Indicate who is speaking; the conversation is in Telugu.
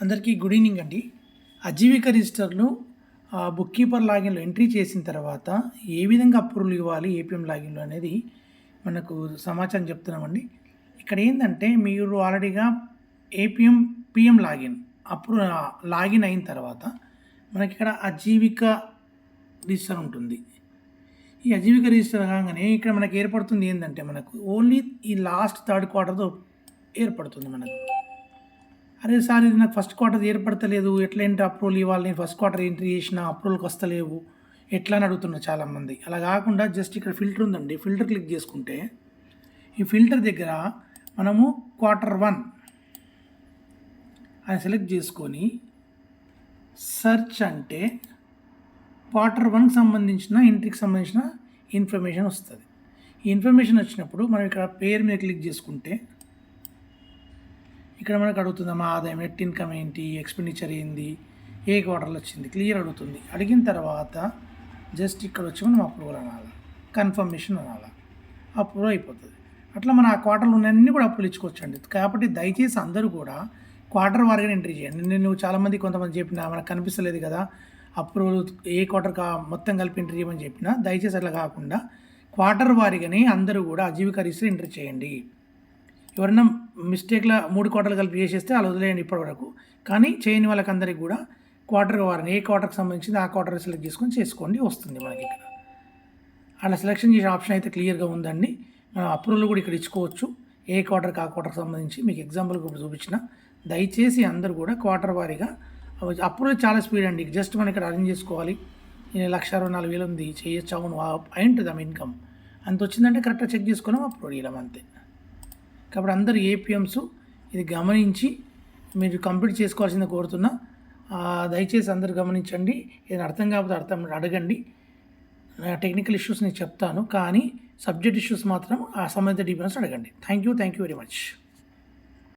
Speaker 1: అందరికీ గుడ్ ఈవినింగ్ అండి. అజీవిక రిజిస్టర్‌లో బుక్ కీపర్ లాగిన్‌లో ఎంట్రీ చేసిన తర్వాత ఏ విధంగా అప్రూవల్ ఇవ్వాలి ఏపీఎం లాగిన్‌లో అనేది మనకు సమాచారం చెప్తున్నామండి. ఇక్కడ ఏందంటే మీరు ఆల్రెడీగా ఏపీఎం, పీఎం లాగిన్ అయిన తర్వాత మనకిక్కడ అజీవిక రిజిస్టర్ ఉంటుంది. ఈ అజీవిక రిజిస్టర్ కాగానే ఇక్కడ మనకు ఏర్పడుతుంది ఏందంటే మనకు ఓన్లీ ఈ లాస్ట్ థర్డ్ క్వార్టర్‌తో ఏర్పడుతుంది మనకు. అరే సార్ ఇది నాకు ఫస్ట్ క్వార్టర్ ఏర్పడతలేదు, ఎట్లా ఏంటి అప్రూవల్ ఇవ్వాలి, నేను ఫస్ట్ క్వార్టర్ ఎంట్రీ చేసిన అప్రూవల్కి వస్తలేవు ఎట్లా అని అడుగుతున్నారు చాలామంది. అలా కాకుండా జస్ట్ ఇక్కడ ఫిల్టర్ ఉందండి, ఫిల్టర్ క్లిక్ చేసుకుంటే ఈ ఫిల్టర్ దగ్గర మనము Q1 అని సెలెక్ట్ చేసుకొని సెర్చ్ అంటే Q1కి సంబంధించిన ఎంట్రీకి సంబంధించిన ఇన్ఫర్మేషన్ వస్తుంది. ఈ ఇన్ఫర్మేషన్ వచ్చినప్పుడు మనం ఇక్కడ పేరు మీద క్లిక్ చేసుకుంటే ఇక్కడ మనకు అడుగుతుంది మా ఆదాయం, నెట్ ఇన్కమ్ ఏంటి, ఎక్స్పెండిచర్ ఏంది, ఏ క్వార్టర్లో వచ్చింది, క్లియర్ అడుగుతుంది. అడిగిన తర్వాత జస్ట్ ఇక్కడ వచ్చి మనం అప్రూవల్ అనాలి, కన్ఫర్మేషన్ అనాలి, అప్రూవల్ అయిపోతుంది. అట్లా మన ఆ క్వార్టర్లు ఉన్నాయన్నీ కూడా అప్రూవల్ ఇచ్చుకోవచ్చండి. కాబట్టి దయచేసి అందరూ కూడా క్వార్టర్ వారీగా ఎంట్రీ చేయండి. నేను చాలామంది కొంతమంది చెప్పినా మనకు కనిపిస్తలేదు కదా అప్రూవల్ ఏ క్వార్టర్ మొత్తం కలిపి ఎంట్రీ చేయమని చెప్పినా దయచేసి అట్లా కాకుండా క్వార్టర్ వారీగానే అందరూ కూడా అజీవిక రిజిస్టర్ ఎంట్రీ చేయండి. ఎవరైనా మిస్టేక్లో 3 క్వార్టర్లు కలిపి చేసేస్తే అలా వదిలేయండి ఇప్పటివరకు. కానీ చేయని వాళ్ళకందరికీ కూడా క్వార్టర్ వారిని ఏ క్వార్టర్కి సంబంధించింది ఆ క్వార్టర్ సెలెక్ట్ చేసుకొని చేసుకోండి, వస్తుంది మనకి ఇక్కడ. అలా సెలెక్షన్ చేసే ఆప్షన్ అయితే క్లియర్గా ఉందండి. మనం అప్రూవల్ కూడా ఇక్కడ ఇచ్చుకోవచ్చు, ఏ క్వార్టర్కి ఆ క్వార్టర్కి సంబంధించి. మీకు ఎగ్జాంపుల్ కూడా చూపించిన. దయచేసి అందరూ కూడా క్వార్టర్ వారీగా అప్రూవల్ చాలా స్పీడ్ అండి. జస్ట్ మనం ఇక్కడ అరేంజ్ చేసుకోవాలి. 1,64,000 ఉంది, చేయొచ్చు, అవును అయి ఉంటుంది ఆమె ఇన్కమ్ అంత వచ్చిందంటే కరెక్ట్గా చెక్ చేసుకున్నాం అప్రూవల్ చేయడం అంతే. కాబట్టి అందరు ఏపీఎంస్ ఇది గమనించి మీరు కంప్లీట్ చేసుకోవాల్సింది కోరుతున్నా. దయచేసి అందరు గమనించండి. ఏదైనా అర్థం కాకపోతే అడగండి. టెక్నికల్ ఇష్యూస్ నేను చెప్తాను, కానీ సబ్జెక్ట్ ఇష్యూస్ మాత్రం ఆ సంబంధిత డీపీఎస్ అడగండి. Thank you very much.